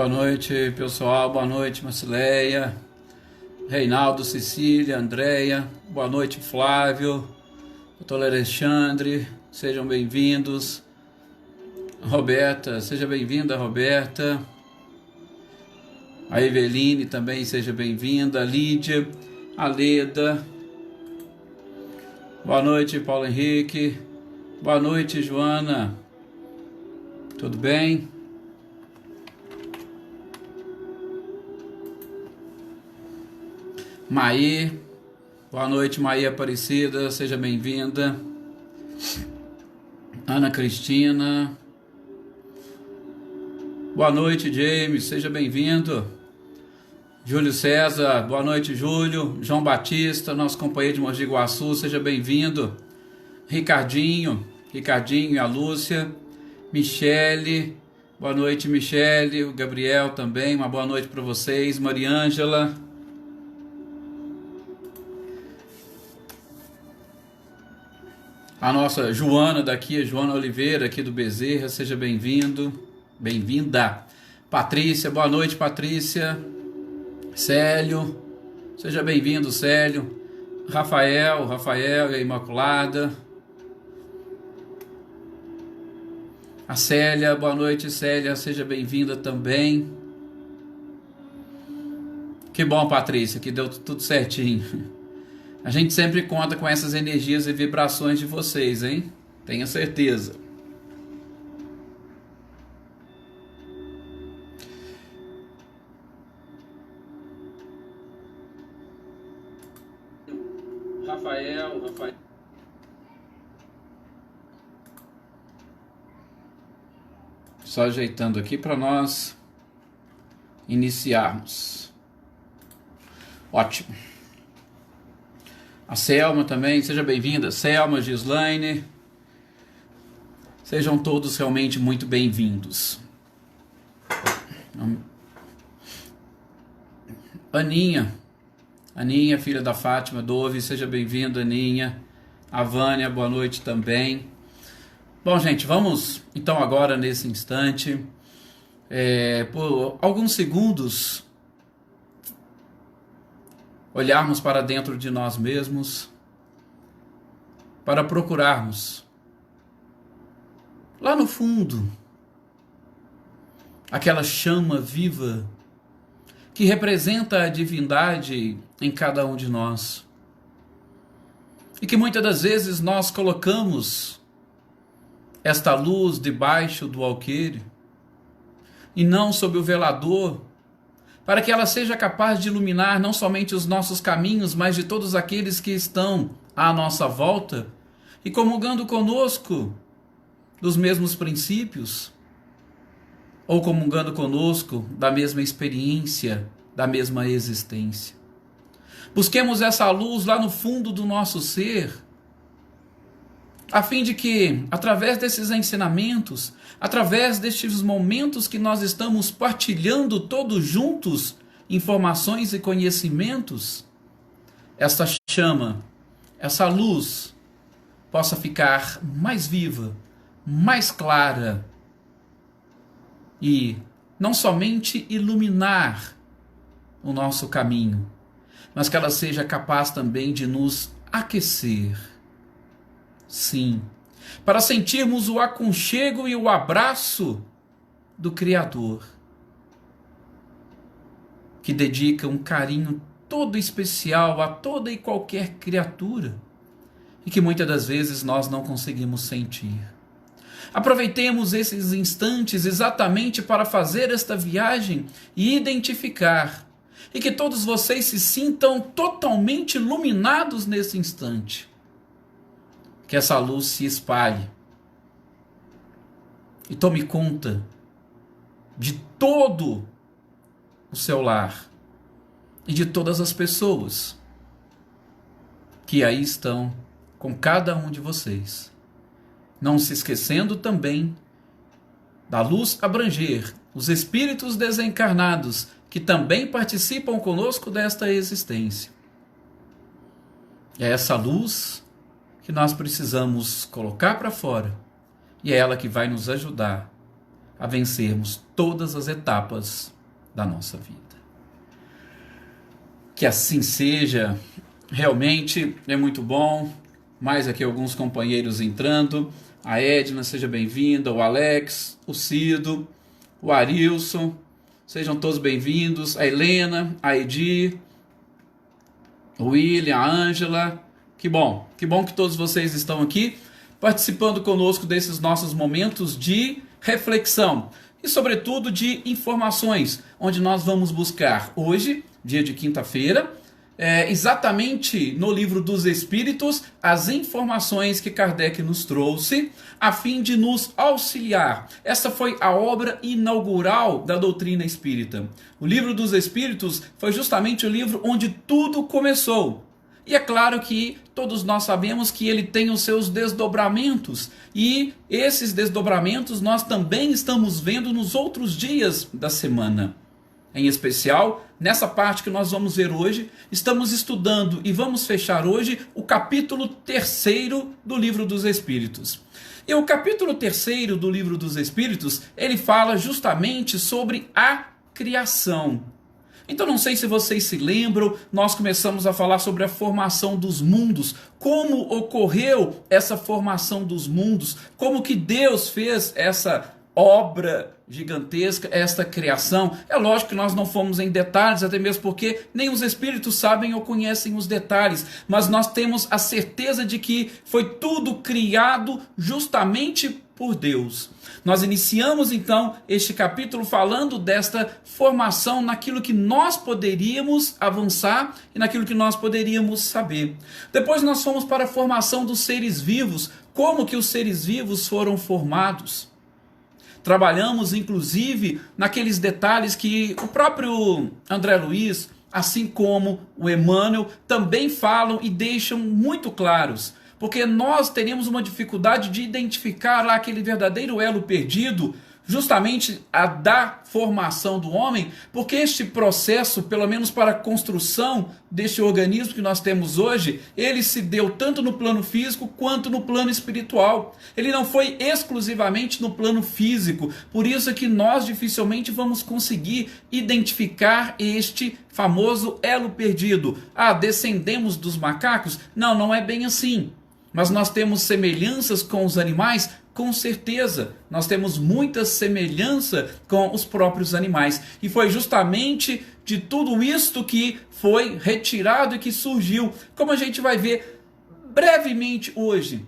Boa noite, pessoal. Boa noite, Marcileia, Reinaldo, Cecília, Andréia. Boa noite, Flávio, doutor Alexandre. Sejam bem-vindos. Roberta, seja bem-vinda, Roberta. A Eveline também, seja bem-vinda. A Lídia, a Leda. Boa noite, Paulo Henrique. Boa noite, Joana. Tudo bem? Maí, boa noite, Maí Aparecida, seja bem-vinda. Ana Cristina, boa noite, James, seja bem-vindo. Júlio César, boa noite, Júlio. João Batista, nosso companheiro de Mogi de Guaçu, seja bem-vindo. Ricardinho e a Lúcia. Michele, boa noite, Michele. O Gabriel também, uma boa noite para vocês. Mariângela. A nossa Joana daqui, a Joana Oliveira aqui do Bezerra, seja bem-vindo, bem-vinda. Patrícia, boa noite, Patrícia. Célio, seja bem-vindo, Célio. Rafael e a Imaculada. A Célia, boa noite, Célia, seja bem-vinda também. Que bom, Patrícia, que deu tudo certinho. A gente sempre conta com essas energias e vibrações de vocês, hein? Tenha certeza. Rafael. Só ajeitando aqui para nós iniciarmos. Ótimo. A Selma também, seja bem-vinda. Selma, Gislaine. Sejam todos realmente muito bem-vindos. Aninha, filha da Fátima Dove, seja bem-vinda, Aninha. A Vânia, boa noite também. Bom, gente, vamos então agora nesse instante, por alguns segundos, olharmos para dentro de nós mesmos, para procurarmos, lá no fundo, aquela chama viva que representa a divindade em cada um de nós. E que muitas das vezes nós colocamos esta luz debaixo do alqueire, e não sob o velador, para que ela seja capaz de iluminar não somente os nossos caminhos, mas de todos aqueles que estão à nossa volta e comungando conosco dos mesmos princípios, ou comungando conosco da mesma experiência, da mesma existência. Busquemos essa luz lá no fundo do nosso ser, a fim de que, através desses ensinamentos, através destes momentos que nós estamos partilhando todos juntos, informações e conhecimentos, essa chama, essa luz, possa ficar mais viva, mais clara e não somente iluminar o nosso caminho, mas que ela seja capaz também de nos aquecer. Sim, para sentirmos o aconchego e o abraço do Criador, que dedica um carinho todo especial a toda e qualquer criatura, e que muitas das vezes nós não conseguimos sentir. Aproveitemos esses instantes exatamente para fazer esta viagem e identificar, e que todos vocês se sintam totalmente iluminados nesse instante. Que essa luz se espalhe e tome conta de todo o seu lar e de todas as pessoas que aí estão com cada um de vocês. Não se esquecendo também da luz abranger os espíritos desencarnados que também participam conosco desta existência. É essa luz que nós precisamos colocar para fora, e é ela que vai nos ajudar a vencermos todas as etapas da nossa vida. Que assim seja, realmente é muito bom. Mais aqui alguns companheiros entrando. A Edna, seja bem-vinda, o Alex, o Cido, o Arilson, sejam todos bem-vindos, a Helena, a Edir, o William, a Ângela. Que bom que todos vocês estão aqui participando conosco desses nossos momentos de reflexão e, sobretudo, de informações, onde nós vamos buscar hoje, dia de quinta-feira, exatamente no Livro dos Espíritos, as informações que Kardec nos trouxe, a fim de nos auxiliar. Essa foi a obra inaugural da doutrina espírita. O Livro dos Espíritos foi justamente o livro onde tudo começou. E é claro que todos nós sabemos que ele tem os seus desdobramentos, e esses desdobramentos nós também estamos vendo nos outros dias da semana. Em especial, nessa parte que nós vamos ver hoje, estamos estudando e vamos fechar hoje o capítulo 3º do Livro dos Espíritos. E o capítulo 3º do Livro dos Espíritos, ele fala justamente sobre a criação. Então não sei se vocês se lembram, nós começamos a falar sobre a formação dos mundos, como ocorreu essa formação dos mundos, como que Deus fez essa obra gigantesca, esta criação. É lógico que nós não fomos em detalhes, até mesmo porque nem os espíritos sabem ou conhecem os detalhes, mas nós temos a certeza de que foi tudo criado justamente por Deus. Nós iniciamos então este capítulo falando desta formação naquilo que nós poderíamos avançar e naquilo que nós poderíamos saber. Depois nós fomos para a formação dos seres vivos, como que os seres vivos foram formados. Trabalhamos inclusive naqueles detalhes que o próprio André Luiz, assim como o Emmanuel, também falam e deixam muito claros. Porque nós teríamos uma dificuldade de identificar lá aquele verdadeiro elo perdido, justamente a da formação do homem, porque este processo, pelo menos para a construção deste organismo que nós temos hoje, ele se deu tanto no plano físico quanto no plano espiritual. Ele não foi exclusivamente no plano físico, por isso é que nós dificilmente vamos conseguir identificar este famoso elo perdido. Ah, descendemos dos macacos? Não, não é bem assim. Mas nós temos semelhanças com os animais? Com certeza, nós temos muita semelhança com os próprios animais. E foi justamente de tudo isto que foi retirado e que surgiu, como a gente vai ver brevemente hoje.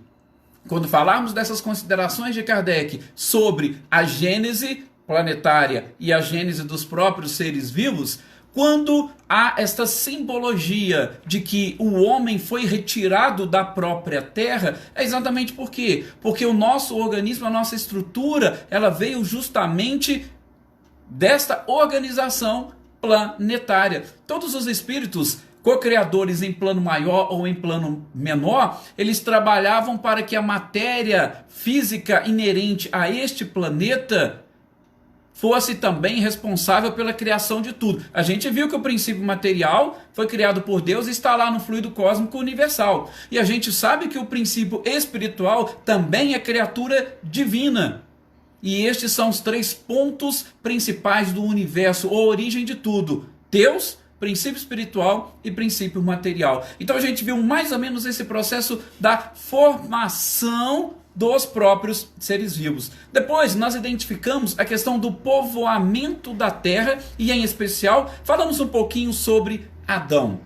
Quando falarmos dessas considerações de Kardec sobre a gênese planetária e a gênese dos próprios seres vivos, quando há esta simbologia de que o homem foi retirado da própria Terra, é exatamente por quê? Porque o nosso organismo, a nossa estrutura, ela veio justamente desta organização planetária. Todos os espíritos co-criadores em plano maior ou em plano menor, eles trabalhavam para que a matéria física inerente a este planeta fosse também responsável pela criação de tudo. A gente viu que o princípio material foi criado por Deus e está lá no fluido cósmico universal. E a gente sabe que o princípio espiritual também é criatura divina. E estes são os 3 pontos principais do universo, ou origem de tudo: Deus, princípio espiritual e princípio material. Então a gente viu mais ou menos esse processo da formação dos próprios seres vivos. Depois nós identificamos a questão do povoamento da Terra e, em especial, falamos um pouquinho sobre Adão.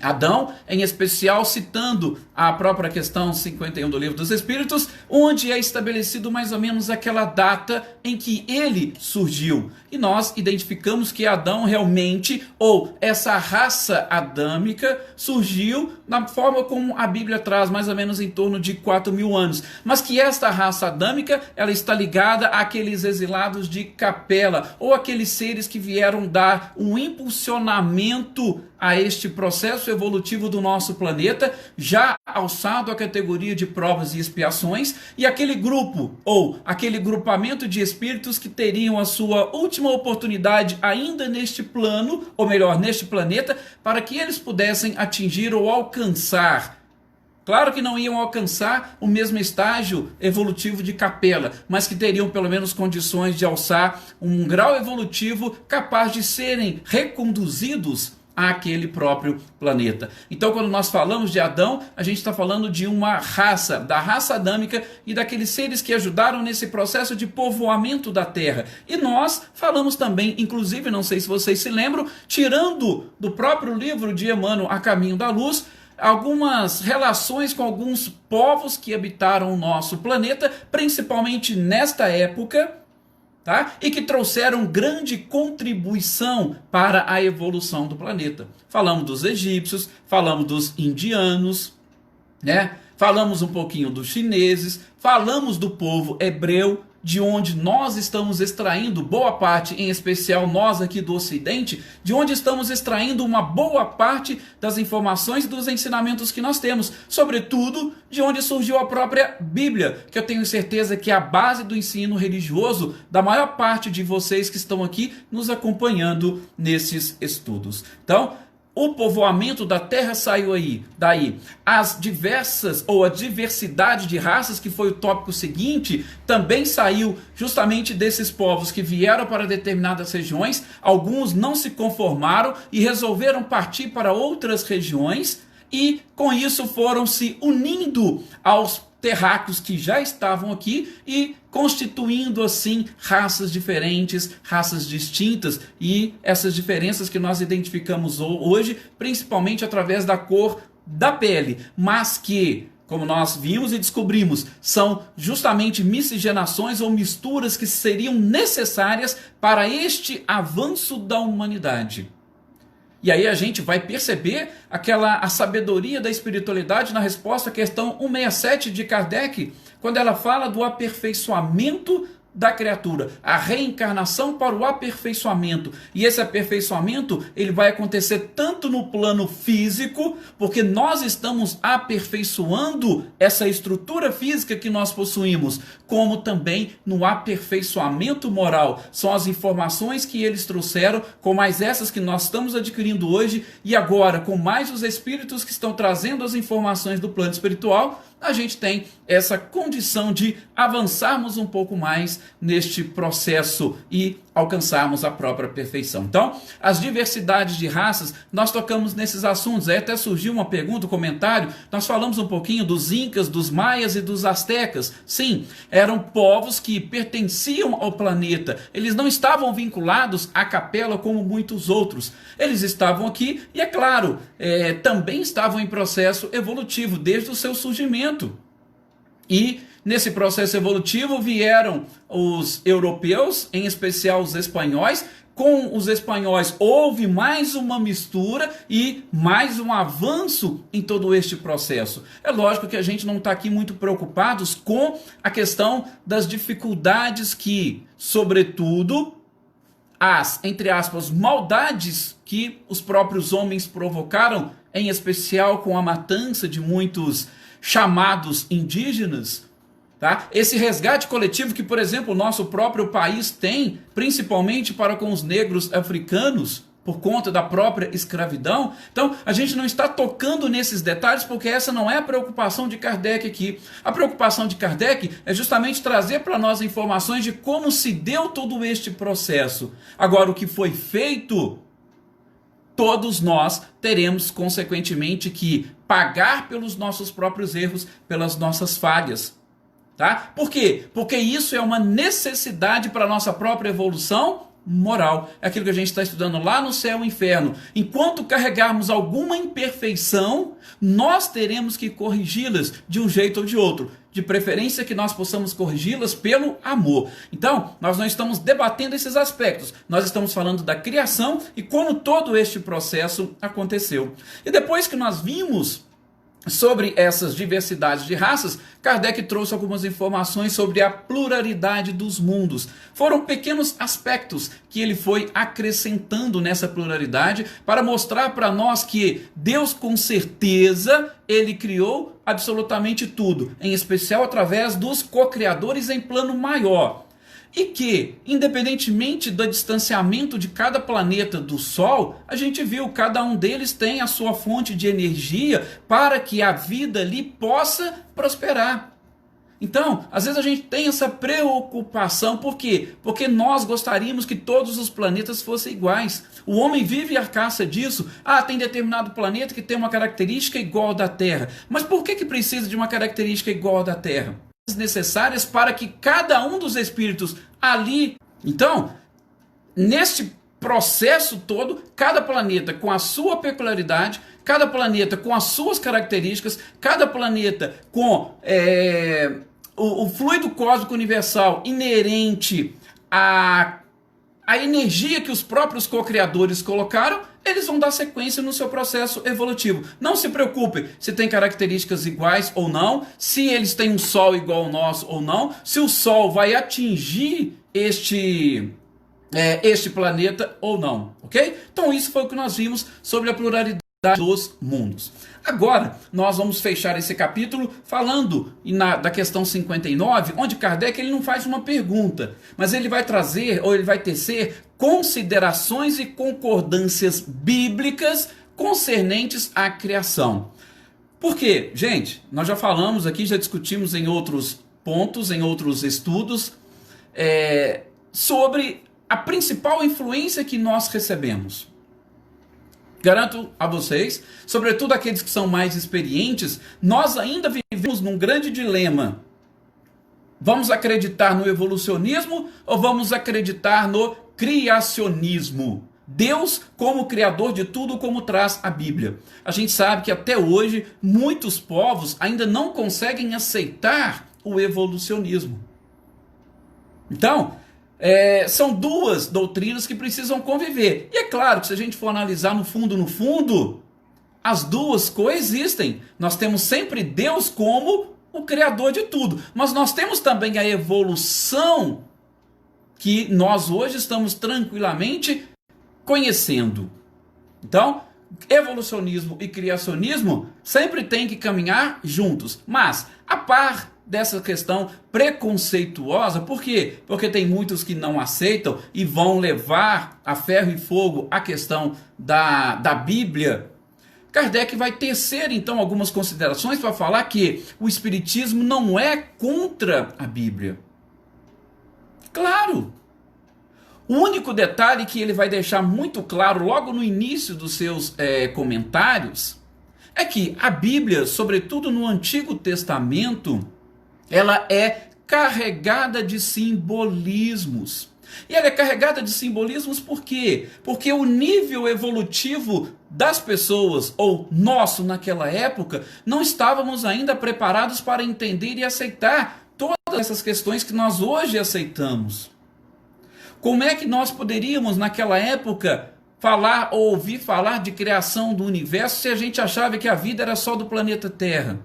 Adão, em especial, citando a própria questão 51 do Livro dos Espíritos, onde é estabelecido mais ou menos aquela data em que ele surgiu. E nós identificamos que Adão realmente, ou essa raça adâmica, surgiu na forma como a Bíblia traz, mais ou menos em torno de 4.000 anos. Mas que esta raça adâmica, ela está ligada àqueles exilados de Capela, ou aqueles seres que vieram dar um impulsionamento a este processo evolutivo do nosso planeta, já alçado à categoria de provas e expiações, e aquele grupo, ou aquele grupamento de espíritos que teriam a sua última oportunidade ainda neste plano, ou melhor, neste planeta, para que eles pudessem atingir ou alcançar, Claro que não iam alcançar o mesmo estágio evolutivo de Capela, mas que teriam pelo menos condições de alçar um grau evolutivo capaz de serem reconduzidos àquele próprio planeta. Então, quando nós falamos de Adão, a gente está falando de uma raça, da raça adâmica e daqueles seres que ajudaram nesse processo de povoamento da Terra. E nós falamos também, inclusive, não sei se vocês se lembram, tirando do próprio livro de Emmanuel, A Caminho da Luz, algumas relações com alguns povos que habitaram o nosso planeta, principalmente nesta época, tá? E que trouxeram grande contribuição para a evolução do planeta. Falamos dos egípcios, falamos dos indianos, né? Falamos um pouquinho dos chineses, falamos do povo hebreu, de onde nós estamos extraindo boa parte, em especial nós aqui do Ocidente, de onde estamos extraindo uma boa parte das informações e dos ensinamentos que nós temos, sobretudo de onde surgiu a própria Bíblia, que eu tenho certeza que é a base do ensino religioso da maior parte de vocês que estão aqui nos acompanhando nesses estudos. Então, o povoamento da Terra saiu daí. As diversas, ou a diversidade de raças, que foi o tópico seguinte, também saiu justamente desses povos que vieram para determinadas regiões. Alguns não se conformaram e resolveram partir para outras regiões, e com isso foram se unindo aos terráqueos que já estavam aqui e constituindo assim raças diferentes, raças distintas, e essas diferenças que nós identificamos hoje, principalmente através da cor da pele, mas que, como nós vimos e descobrimos, são justamente miscigenações ou misturas que seriam necessárias para este avanço da humanidade. E aí a gente vai perceber a sabedoria da espiritualidade na resposta à questão 167 de Kardec, quando ela fala do aperfeiçoamento da criatura, a reencarnação para o aperfeiçoamento. E esse aperfeiçoamento, ele vai acontecer tanto no plano físico, porque nós estamos aperfeiçoando essa estrutura física que nós possuímos, como também no aperfeiçoamento moral. São as informações que eles trouxeram, com mais essas que nós estamos adquirindo hoje, e agora com mais os espíritos que estão trazendo as informações do plano espiritual, a gente tem essa condição de avançarmos um pouco mais neste processo e alcançarmos a própria perfeição. Então, as diversidades de raças, nós tocamos nesses assuntos. Aí até surgiu uma pergunta, um comentário, nós falamos um pouquinho dos incas, dos maias e dos astecas. Sim, eram povos que pertenciam ao planeta. Eles não estavam vinculados à capela como muitos outros. Eles estavam aqui e, é claro, também estavam em processo evolutivo desde o seu surgimento. E nesse processo evolutivo vieram os europeus, em especial os espanhóis. Com os espanhóis houve mais uma mistura e mais um avanço em todo este processo. É lógico que a gente não está aqui muito preocupados com a questão das dificuldades que, sobretudo, as, entre aspas, maldades que os próprios homens provocaram, em especial com a matança de muitos chamados indígenas, tá? Esse resgate coletivo que, por exemplo, o nosso próprio país tem, principalmente para com os negros africanos, por conta da própria escravidão. Então, a gente não está tocando nesses detalhes porque essa não é a preocupação de Kardec aqui. A preocupação de Kardec é justamente trazer para nós informações de como se deu todo este processo. Agora, o que foi feito, todos nós teremos, consequentemente, que pagar pelos nossos próprios erros, pelas nossas falhas. Tá? Por quê? Porque isso é uma necessidade para a nossa própria evolução moral. É aquilo que a gente está estudando lá no Céu e Inferno. Enquanto carregarmos alguma imperfeição, nós teremos que corrigi-las de um jeito ou de outro. De preferência que nós possamos corrigi-las pelo amor. Então, nós não estamos debatendo esses aspectos. Nós estamos falando da criação e como todo este processo aconteceu. E depois que nós vimos sobre essas diversidades de raças, Kardec trouxe algumas informações sobre a pluralidade dos mundos. Foram pequenos aspectos que ele foi acrescentando nessa pluralidade para mostrar para nós que Deus, com certeza, ele criou absolutamente tudo, em especial através dos co-criadores em plano maior. E que, independentemente do distanciamento de cada planeta do Sol, a gente viu, cada um deles tem a sua fonte de energia para que a vida ali possa prosperar. Então, às vezes a gente tem essa preocupação, por quê? Porque nós gostaríamos que todos os planetas fossem iguais. O homem vive à caça disso. Ah, tem determinado planeta que tem uma característica igual da Terra. Mas por que precisa de uma característica igual da Terra? Necessárias para que cada um dos espíritos ali... Então, neste processo todo, cada planeta com a sua peculiaridade, cada planeta com as suas características, cada planeta com o fluido cósmico universal inerente à energia que os próprios co-criadores colocaram, eles vão dar sequência no seu processo evolutivo. Não se preocupe se tem características iguais ou não, se eles têm um Sol igual ao nosso ou não, se o Sol vai atingir este planeta ou não, ok? Então isso foi o que nós vimos sobre a pluralidade dos mundos. Agora, nós vamos fechar esse capítulo falando da questão 59, onde Kardec ele não faz uma pergunta, mas ele vai trazer, ou ele vai tecer, considerações e concordâncias bíblicas concernentes à criação. Por quê? Gente, nós já falamos aqui, já discutimos em outros pontos, em outros estudos, sobre a principal influência que nós recebemos. Garanto a vocês, sobretudo aqueles que são mais experientes, nós ainda vivemos num grande dilema. Vamos acreditar no evolucionismo ou vamos acreditar no criacionismo? Deus como criador de tudo, como traz a Bíblia. A gente sabe que até hoje muitos povos ainda não conseguem aceitar o evolucionismo. Então, são duas doutrinas que precisam conviver. E é claro que se a gente for analisar no fundo, as duas coexistem. Nós temos sempre Deus como o criador de tudo. Mas nós temos também a evolução que nós hoje estamos tranquilamente conhecendo. Então, evolucionismo e criacionismo sempre têm que caminhar juntos. Mas, a par dessa questão preconceituosa, por quê? Porque tem muitos que não aceitam e vão levar a ferro e fogo a questão da Bíblia. Kardec vai tecer então algumas considerações para falar que o Espiritismo não é contra a Bíblia. Claro! O único detalhe que ele vai deixar muito claro logo no início dos seus comentários é que a Bíblia, sobretudo no Antigo Testamento, ela é carregada de simbolismos. E ela é carregada de simbolismos por quê? Porque o nível evolutivo das pessoas, ou nosso naquela época, não estávamos ainda preparados para entender e aceitar todas essas questões que nós hoje aceitamos. Como é que nós poderíamos naquela época falar ou ouvir falar de criação do universo se a gente achava que a vida era só do planeta Terra?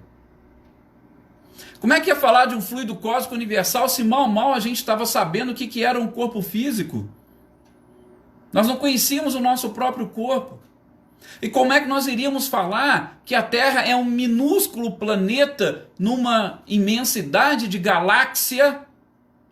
Como é que ia falar de um fluido cósmico universal se mal a gente estava sabendo o que era um corpo físico? Nós não conhecíamos o nosso próprio corpo. E como é que nós iríamos falar que a Terra é um minúsculo planeta numa imensidade de galáxia,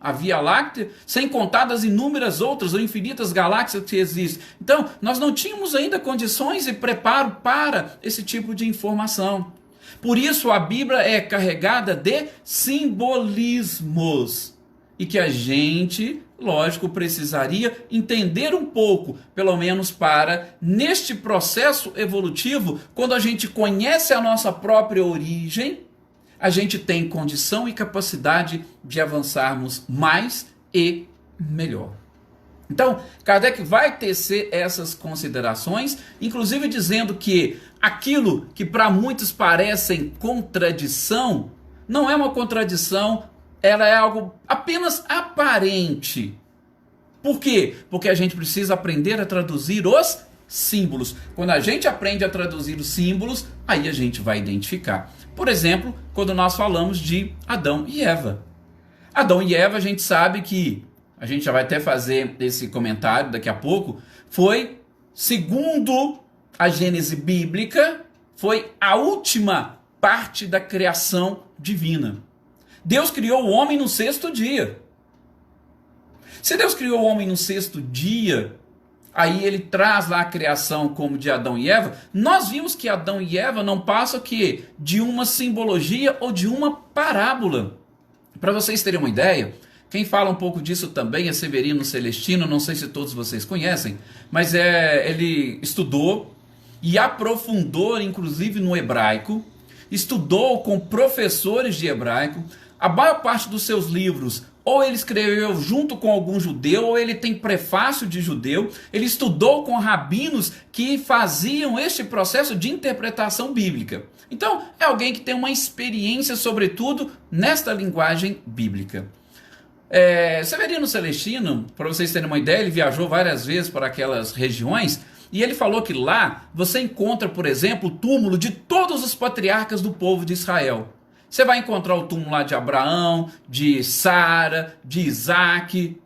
a Via Láctea, sem contar das inúmeras outras ou infinitas galáxias que existem? Então, nós não tínhamos ainda condições e preparo para esse tipo de informação. Por isso a Bíblia é carregada de simbolismos. E que a gente, lógico, precisaria entender um pouco, pelo menos para, neste processo evolutivo, quando a gente conhece a nossa própria origem, a gente tem condição e capacidade de avançarmos mais e melhor. Então, Kardec vai tecer essas considerações, inclusive dizendo que aquilo que para muitos parecem contradição, não é uma contradição, ela é algo apenas aparente. Por quê? Porque a gente precisa aprender a traduzir os símbolos. Quando a gente aprende a traduzir os símbolos, aí a gente vai identificar. Por exemplo, quando nós falamos de Adão e Eva. Adão e Eva, a gente sabe que, a gente já vai até fazer esse comentário daqui a pouco, foi, segundo a Gênese bíblica, foi a última parte da criação divina. Deus criou o homem no 6º dia. Se Deus criou o homem no sexto dia, aí ele traz lá a criação como de Adão e Eva, nós vimos que Adão e Eva não passam que de uma simbologia ou de uma parábola. Para vocês terem uma ideia, quem fala um pouco disso também é Severino Celestino, não sei se todos vocês conhecem, mas ele estudou e aprofundou, inclusive no hebraico, estudou com professores de hebraico. A maior parte dos seus livros, ou ele escreveu junto com algum judeu, ou ele tem prefácio de judeu. Ele estudou com rabinos que faziam este processo de interpretação bíblica. Então, é alguém que tem uma experiência, sobretudo, nesta linguagem bíblica. Severino Celestino, para vocês terem uma ideia, ele viajou várias vezes para aquelas regiões, e ele falou que lá você encontra, por exemplo, o túmulo de todos os patriarcas do povo de Israel. Você vai encontrar o túmulo lá de Abraão, de Sara, de Isaac.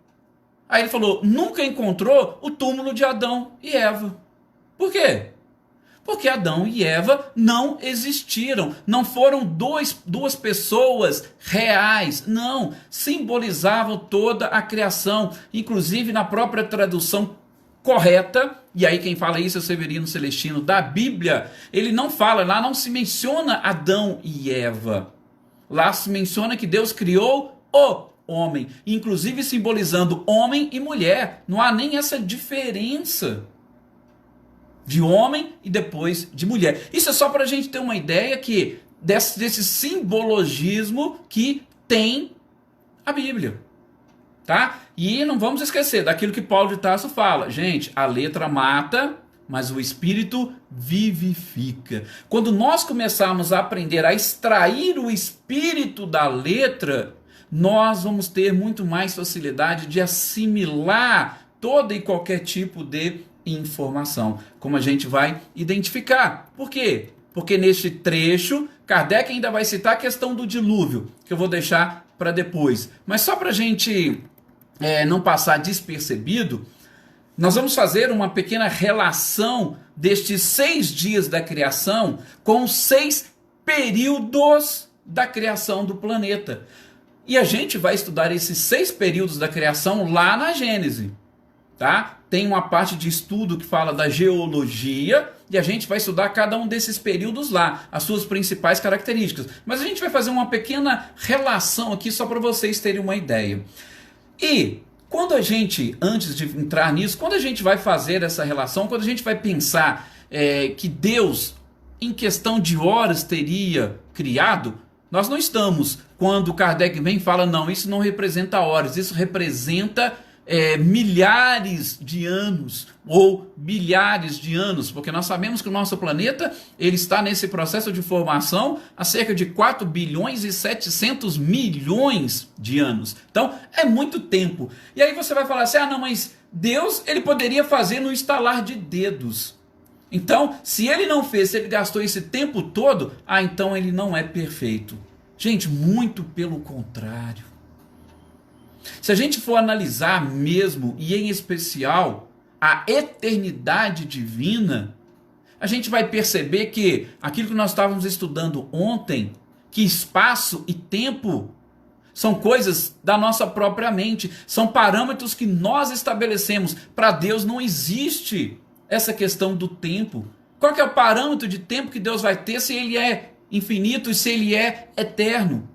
Aí ele falou, nunca encontrou o túmulo de Adão e Eva. Por quê? Porque Adão e Eva não existiram, não foram duas pessoas reais, não, simbolizavam toda a criação, inclusive na própria tradução correta, e aí quem fala isso é o Severino Celestino da Bíblia, ele não fala, lá não se menciona Adão e Eva, lá se menciona que Deus criou o homem, inclusive simbolizando homem e mulher, não há nem essa diferença de homem e depois de mulher. Isso é só para a gente ter uma ideia que desse simbologismo que tem a Bíblia. Tá? E não vamos esquecer daquilo que Paulo de Tarso fala. Gente, a letra mata, mas o Espírito vivifica. Quando nós começarmos a aprender a extrair o Espírito da letra, nós vamos ter muito mais facilidade de assimilar todo e qualquer tipo de informação, como a gente vai identificar. Por quê? Porque neste trecho, Kardec ainda vai citar a questão do dilúvio, que eu vou deixar para depois. Mas só para a gente não passar despercebido, nós vamos fazer uma pequena relação destes 6 dias da criação com os 6 períodos da criação do planeta. E a gente vai estudar esses 6 períodos da criação lá na Gênese. Tá? Tem uma parte de estudo que fala da geologia e a gente vai estudar cada um desses períodos lá, as suas principais características. Mas a gente vai fazer uma pequena relação aqui só para vocês terem uma ideia. E quando a gente, antes de entrar nisso, quando a gente vai fazer essa relação, quando a gente vai pensar que Deus, em questão de horas, teria criado, nós não estamos, quando Kardec vem e fala, não, isso não representa horas, isso representa milhares de anos ou bilhares de anos, porque nós sabemos que o nosso planeta ele está nesse processo de formação há cerca de 4 bilhões e 700 milhões de anos. Então é muito tempo. E aí você vai falar assim, não, mas Deus ele poderia fazer no estalar de dedos. Então, se ele não fez, se ele gastou esse tempo todo, então ele não é perfeito. Gente, muito pelo contrário. Se a gente for analisar mesmo, e em especial, a eternidade divina, a gente vai perceber que aquilo que nós estávamos estudando ontem, que espaço e tempo são coisas da nossa própria mente, são parâmetros que nós estabelecemos. Para Deus não existe essa questão do tempo. Qual que é o parâmetro de tempo que Deus vai ter se ele é infinito e se ele é eterno?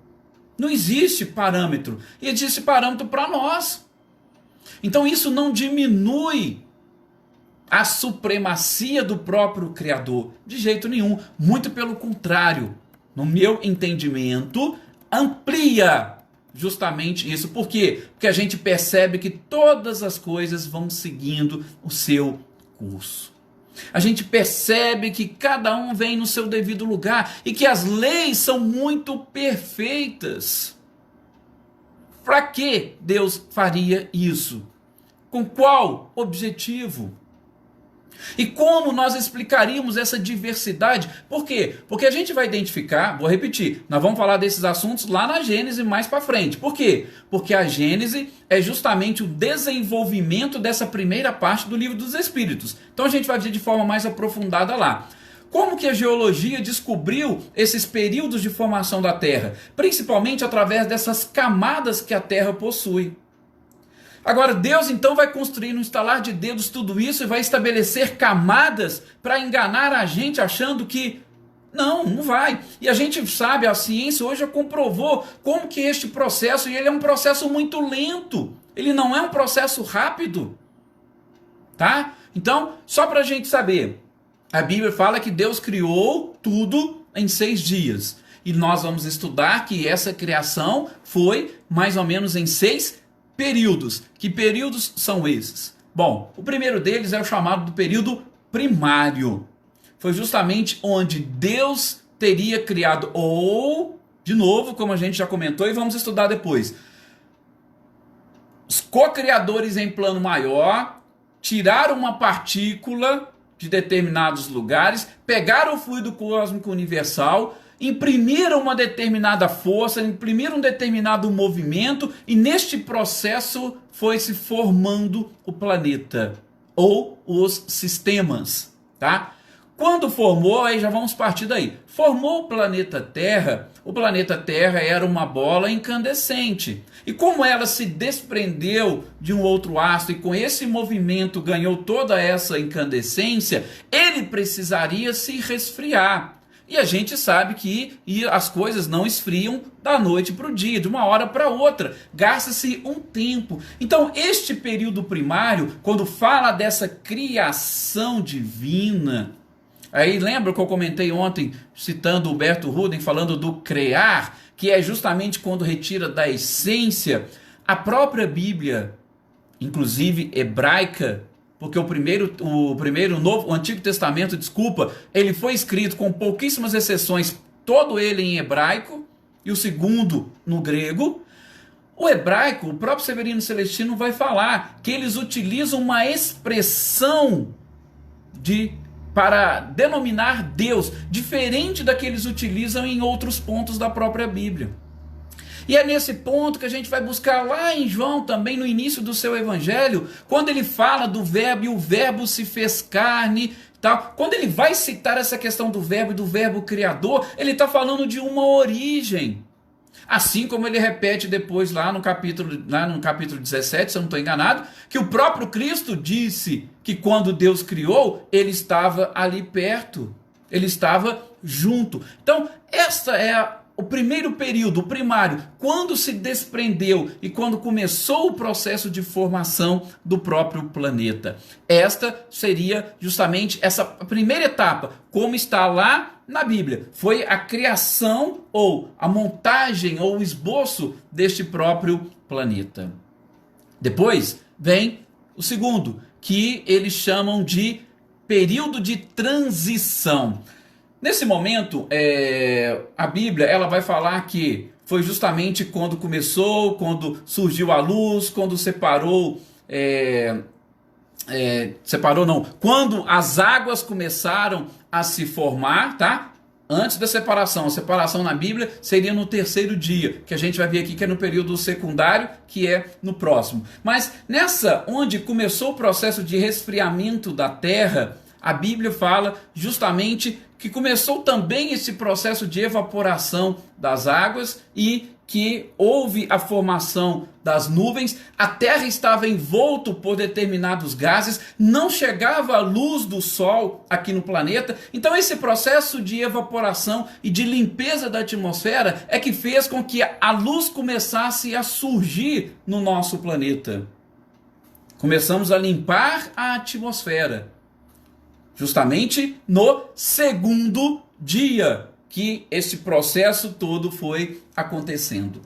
Não existe parâmetro. E existe parâmetro para nós. Então isso não diminui a supremacia do próprio Criador. De jeito nenhum. Muito pelo contrário. No meu entendimento, amplia justamente isso. Por quê? Porque a gente percebe que todas as coisas vão seguindo o seu curso. A gente percebe que cada um vem no seu devido lugar e que as leis são muito perfeitas. Para que Deus faria isso? Com qual objetivo? E como nós explicaríamos essa diversidade? Por quê? Porque a gente vai identificar, vou repetir, nós vamos falar desses assuntos lá na Gênese mais para frente. Por quê? Porque a Gênese é justamente o desenvolvimento dessa primeira parte do Livro dos Espíritos. Então a gente vai ver de forma mais aprofundada lá. Como que a geologia descobriu esses períodos de formação da Terra? Principalmente através dessas camadas que a Terra possui. Agora, Deus então vai construir no estalar de dedos tudo isso e vai estabelecer camadas para enganar a gente achando que não vai. E a gente sabe, a ciência hoje já comprovou como que este processo, e ele é um processo muito lento, ele não é um processo rápido, tá? Então, só para a gente saber, a Bíblia fala que Deus criou tudo em 6 dias. E nós vamos estudar que essa criação foi mais ou menos em 6 períodos. Que períodos são esses? Bom, o primeiro deles é o chamado do período primário. Foi justamente onde Deus teria criado, ou, de novo, como a gente já comentou e vamos estudar depois, os co-criadores em plano maior tiraram uma partícula de determinados lugares, pegaram o fluido cósmico universal, imprimiram uma determinada força, imprimiram um determinado movimento, e neste processo foi se formando o planeta, ou os sistemas, tá? Quando formou, aí já vamos partir daí. Formou o planeta Terra era uma bola incandescente. E como ela se desprendeu de um outro astro e com esse movimento ganhou toda essa incandescência, ele precisaria se resfriar. E a gente sabe que as coisas não esfriam da noite para o dia, de uma hora para outra. Gasta-se um tempo. Então, este período primário, quando fala dessa criação divina, aí lembra que eu comentei ontem, citando Humberto Ruden, falando do criar, que é justamente quando retira da essência. A própria Bíblia, inclusive hebraica, porque o Antigo Testamento, ele foi escrito com pouquíssimas exceções, todo ele em hebraico, e o segundo no grego. O hebraico, o próprio Severino Celestino vai falar que eles utilizam uma expressão para denominar Deus, diferente da que eles utilizam em outros pontos da própria Bíblia. E é nesse ponto que a gente vai buscar lá em João também, no início do seu evangelho, quando ele fala do verbo e o verbo se fez carne, tal. Quando ele vai citar essa questão do verbo e do verbo criador, ele está falando de uma origem. Assim como ele repete depois lá no capítulo 17, se eu não estou enganado, que o próprio Cristo disse que quando Deus criou, ele estava ali perto, ele estava junto. Então, essa é o primeiro período, o primário, quando se desprendeu e quando começou o processo de formação do próprio planeta. Esta seria justamente essa primeira etapa, como está lá na Bíblia. Foi a criação ou a montagem ou o esboço deste próprio planeta. Depois vem o segundo, que eles chamam de período de transição. Nesse momento, a Bíblia ela vai falar que foi justamente quando começou, quando surgiu a luz, quando quando as águas começaram a se formar, tá? Antes da separação. A separação na Bíblia seria no 3º dia, que a gente vai ver aqui que é no período secundário, que é no próximo. Mas nessa, onde começou o processo de resfriamento da Terra, a Bíblia fala justamente que começou também esse processo de evaporação das águas e que houve a formação das nuvens, a Terra estava envolta por determinados gases, não chegava a luz do Sol aqui no planeta. Então esse processo de evaporação e de limpeza da atmosfera é que fez com que a luz começasse a surgir no nosso planeta. Começamos a limpar a atmosfera, justamente no 2º dia que esse processo todo foi acontecendo.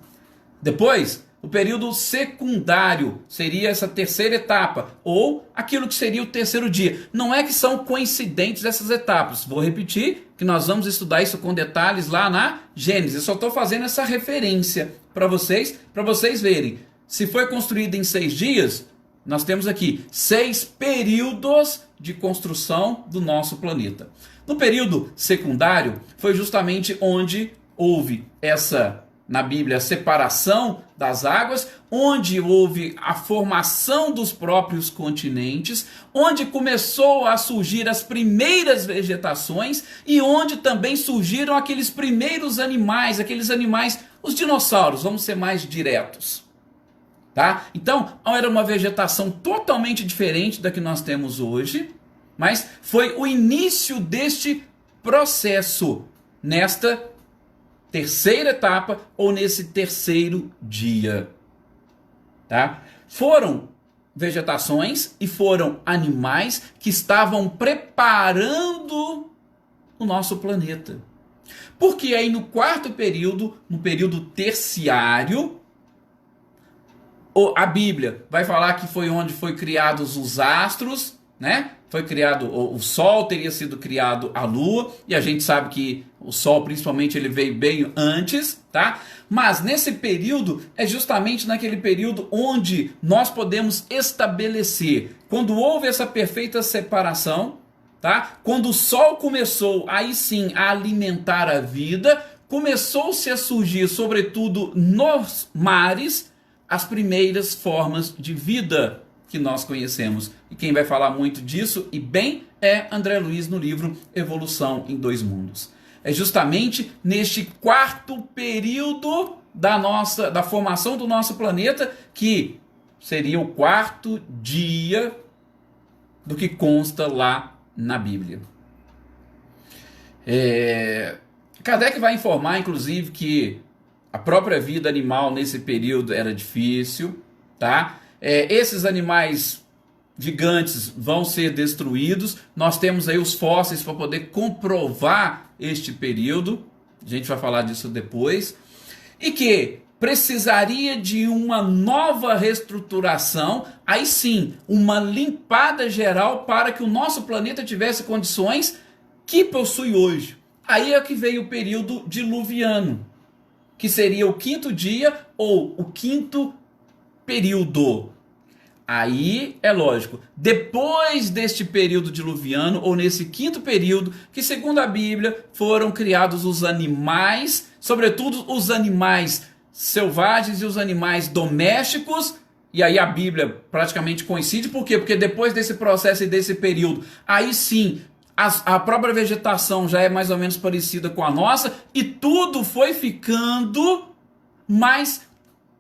Depois, o período secundário seria essa 3ª etapa, ou aquilo que seria o 3º dia. Não é que são coincidentes essas etapas. Vou repetir que nós vamos estudar isso com detalhes lá na Gênesis. Eu só estou fazendo essa referência para vocês verem. Se foi construído em 6 dias, nós temos aqui 6 períodos de construção do nosso planeta. No período secundário, foi justamente onde houve na Bíblia, a separação das águas, onde houve a formação dos próprios continentes, onde começou a surgir as primeiras vegetações e onde também surgiram aqueles primeiros animais, os dinossauros, vamos ser mais diretos. Tá? Então, era uma vegetação totalmente diferente da que nós temos hoje, mas foi o início deste processo, nesta terceira etapa ou nesse terceiro dia. Tá? Foram vegetações e foram animais que estavam preparando o nosso planeta. Porque aí no quarto período, no período terciário, a Bíblia vai falar que foi onde foi criados os astros, né? Foi criado o Sol, teria sido criado a Lua, e a gente sabe que o Sol, principalmente, ele veio bem antes, tá? Mas nesse período, é justamente naquele período onde nós podemos estabelecer, quando houve essa perfeita separação, tá? Quando o Sol começou, aí sim, a alimentar a vida, começou-se a surgir, sobretudo nos mares, as primeiras formas de vida que nós conhecemos. E quem vai falar muito disso, e bem, é André Luiz no livro Evolução em Dois Mundos. É justamente neste quarto período da formação do nosso planeta, que seria o quarto dia do que consta lá na Bíblia. Kardec vai informar, inclusive, que a própria vida animal nesse período era difícil, tá? Esses animais gigantes vão ser destruídos. Nós temos aí os fósseis para poder comprovar este período. A gente vai falar disso depois. E que precisaria de uma nova reestruturação, aí sim, uma limpada geral para que o nosso planeta tivesse condições que possui hoje. Aí é que veio o período diluviano, que seria o quinto dia ou o quinto período. Aí é lógico, depois deste período diluviano, ou nesse quinto período, que segundo a Bíblia foram criados os animais, sobretudo os animais selvagens e os animais domésticos, e aí a Bíblia praticamente coincide, por quê? Porque depois desse processo e desse período, aí sim, a própria vegetação já é mais ou menos parecida com a nossa, e tudo foi ficando mais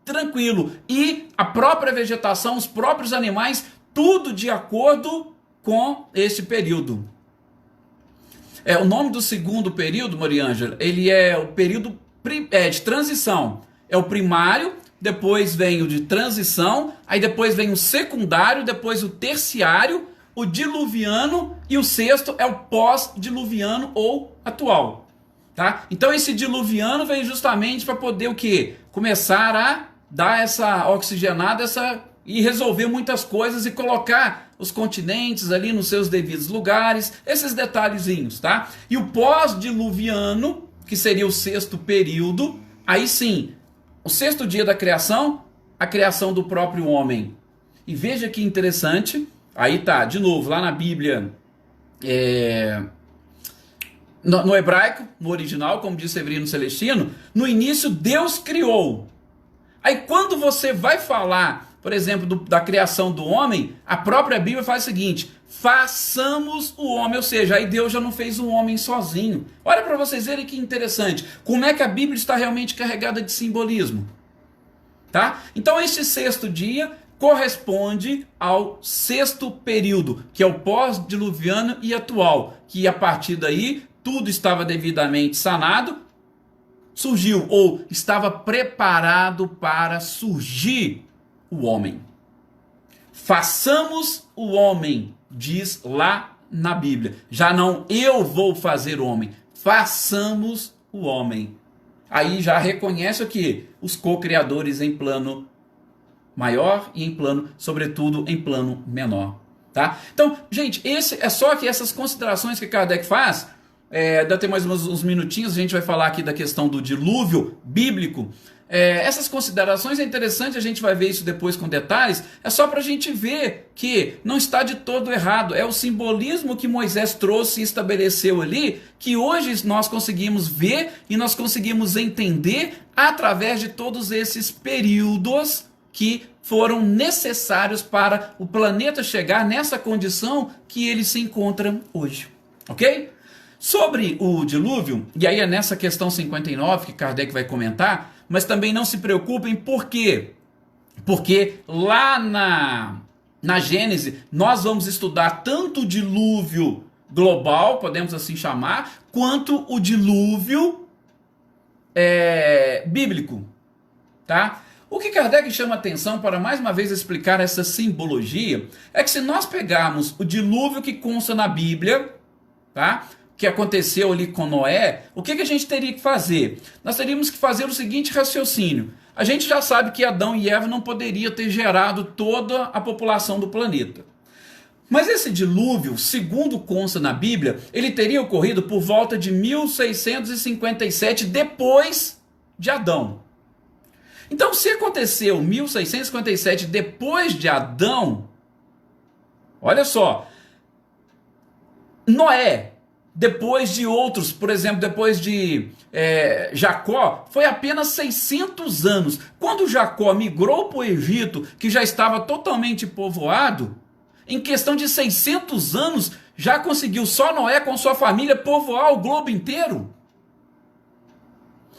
tranquilo. E a própria vegetação, os próprios animais, tudo de acordo com este período. O nome do segundo período, Mariângela, ele é o período de transição. É o primário, depois vem o de transição, aí depois vem o secundário, depois o terciário, o diluviano, e o sexto é o pós-diluviano ou atual. Tá? Então esse diluviano veio justamente para poder o quê? Começar a dar essa oxigenada e resolver muitas coisas e colocar os continentes ali nos seus devidos lugares, esses detalhezinhos, tá? E o pós-diluviano, que seria o sexto período, aí sim, o sexto dia da criação, a criação do próprio homem. E veja que interessante, aí tá, de novo, lá na Bíblia, no hebraico, no original, como diz Severino Celestino, no início Deus criou. Aí quando você vai falar, por exemplo, da criação do homem, a própria Bíblia faz o seguinte: façamos o homem, ou seja, aí Deus já não fez o homem sozinho. Olha para vocês verem que interessante, como é que a Bíblia está realmente carregada de simbolismo. Tá? Então este sexto dia corresponde ao sexto período, que é o pós-diluviano e atual, que a partir daí tudo estava devidamente sanado, surgiu ou estava preparado para surgir o homem. Façamos o homem, diz lá na Bíblia. Já não eu vou fazer o homem, façamos o homem. Aí já reconhece o que? Os co-criadores em plano maior e em plano, sobretudo em plano menor. Tá? Então, gente, esse é só que essas considerações que Kardec faz. Dá até mais uns minutinhos, a gente vai falar aqui da questão do dilúvio bíblico. Essas considerações é interessante, a gente vai ver isso depois com detalhes. É só para a gente ver que não está de todo errado. É o simbolismo que Moisés trouxe e estabeleceu ali, que hoje nós conseguimos ver e nós conseguimos entender através de todos esses períodos que foram necessários para o planeta chegar nessa condição que ele se encontra hoje. Ok? Sobre o dilúvio, e aí é nessa questão 59 que Kardec vai comentar, mas também não se preocupem, porque Porque lá na Gênese nós vamos estudar tanto o dilúvio global, podemos assim chamar, quanto o dilúvio bíblico, tá? O que Kardec chama atenção para mais uma vez explicar essa simbologia é que se nós pegarmos o dilúvio que consta na Bíblia, tá? Que aconteceu ali com Noé, o que a gente teria que fazer? Nós teríamos que fazer o seguinte raciocínio. A gente já sabe que Adão e Eva não poderiam ter gerado toda a população do planeta. Mas esse dilúvio, segundo consta na Bíblia, ele teria ocorrido por volta de 1657 depois de Adão. Então, se aconteceu 1657 depois de Adão, olha só, Noé, depois de outros, por exemplo, depois de Jacó, foi apenas 600 anos. Quando Jacó migrou para o Egito, que já estava totalmente povoado, em questão de 600 anos, já conseguiu só Noé com sua família povoar o globo inteiro.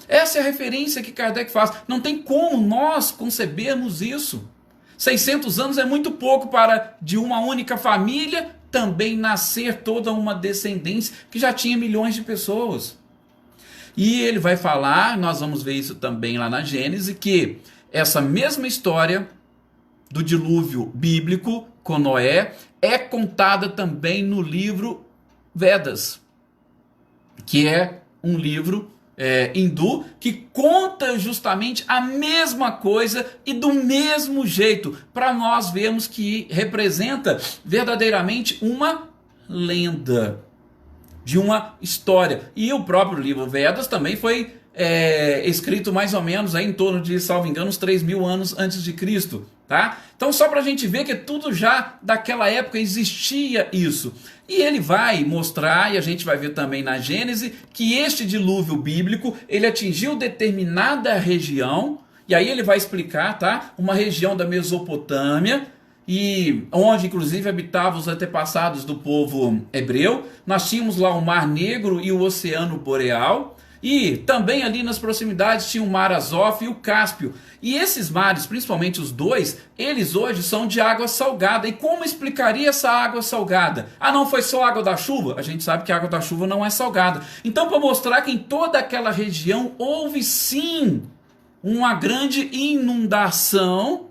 Essa é a referência que Kardec faz. Não tem como nós concebermos isso. 600 anos é muito pouco para de uma única família também nascer toda uma descendência que já tinha milhões de pessoas. E ele vai falar, nós vamos ver isso também lá na Gênese, que essa mesma história do dilúvio bíblico com Noé é contada também no livro Vedas, que é um livro hindu, que conta justamente a mesma coisa e do mesmo jeito, para nós vermos que representa verdadeiramente uma lenda, de uma história. E o próprio livro Vedas também foi escrito mais ou menos aí em torno de, salvo engano, uns 3.000 anos antes de Cristo. Tá? Então só para a gente ver que tudo já daquela época existia isso. E ele vai mostrar, e a gente vai ver também na Gênese, que este dilúvio bíblico, ele atingiu determinada região, e aí ele vai explicar, tá? Uma região da Mesopotâmia, e onde inclusive habitavam os antepassados do povo hebreu. Nós tínhamos lá o Mar Negro e o Oceano Boreal, e também ali nas proximidades tinha o Mar Azov e o Cáspio. E esses mares, principalmente os dois, eles hoje são de água salgada. E como explicaria essa água salgada? Ah, não foi só água da chuva? A gente sabe que a água da chuva não é salgada. Então, para mostrar que em toda aquela região houve sim uma grande inundação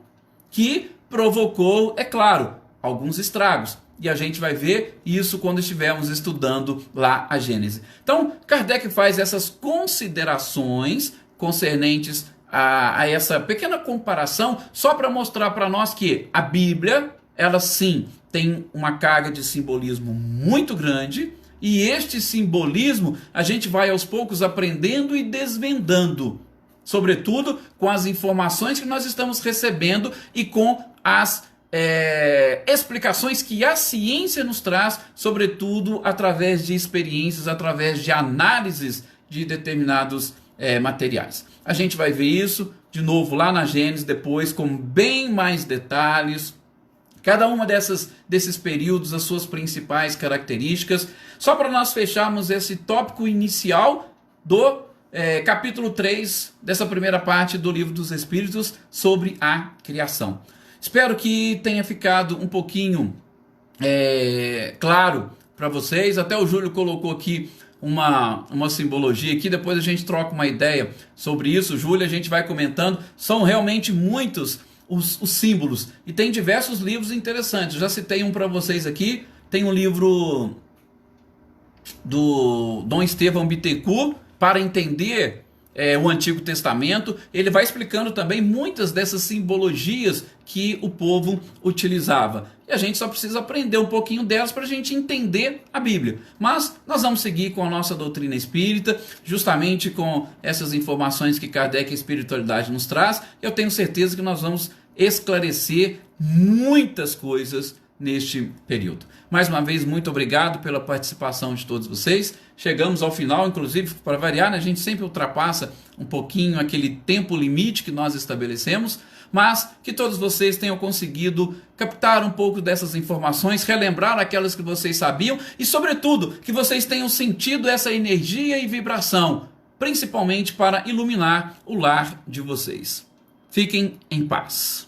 que provocou, é claro, alguns estragos. E a gente vai ver isso quando estivermos estudando lá a Gênese. Então, Kardec faz essas considerações concernentes a essa pequena comparação, só para mostrar para nós que a Bíblia, ela sim, tem uma carga de simbolismo muito grande, e este simbolismo a gente vai aos poucos aprendendo e desvendando, sobretudo com as informações que nós estamos recebendo e com as explicações que a ciência nos traz, sobretudo através de experiências, através de análises de determinados materiais. A gente vai ver isso de novo lá na Gênesis depois, com bem mais detalhes, cada uma desses períodos, as suas principais características, só para nós fecharmos esse tópico inicial do capítulo 3 dessa primeira parte do Livro dos Espíritos sobre a criação. Espero que tenha ficado um pouquinho claro para vocês. Até o Júlio colocou aqui uma simbologia aqui, depois a gente troca uma ideia sobre isso. Júlio, a gente vai comentando. São realmente muitos os símbolos, e tem diversos livros interessantes. Eu já citei um para vocês aqui. Tem um livro do Dom Estevão Bittencourt, Para Entender o Antigo Testamento. Ele vai explicando também muitas dessas simbologias que o povo utilizava. E a gente só precisa aprender um pouquinho delas para a gente entender a Bíblia. Mas nós vamos seguir com a nossa doutrina espírita, justamente com essas informações que Kardec e a espiritualidade nos traz. Eu tenho certeza que nós vamos esclarecer muitas coisas neste período. Mais uma vez, muito obrigado pela participação de todos vocês. Chegamos ao final, inclusive, para variar, né? A gente sempre ultrapassa um pouquinho aquele tempo limite que nós estabelecemos, mas que todos vocês tenham conseguido captar um pouco dessas informações, relembrar aquelas que vocês sabiam e, sobretudo, que vocês tenham sentido essa energia e vibração, principalmente para iluminar o lar de vocês. Fiquem em paz.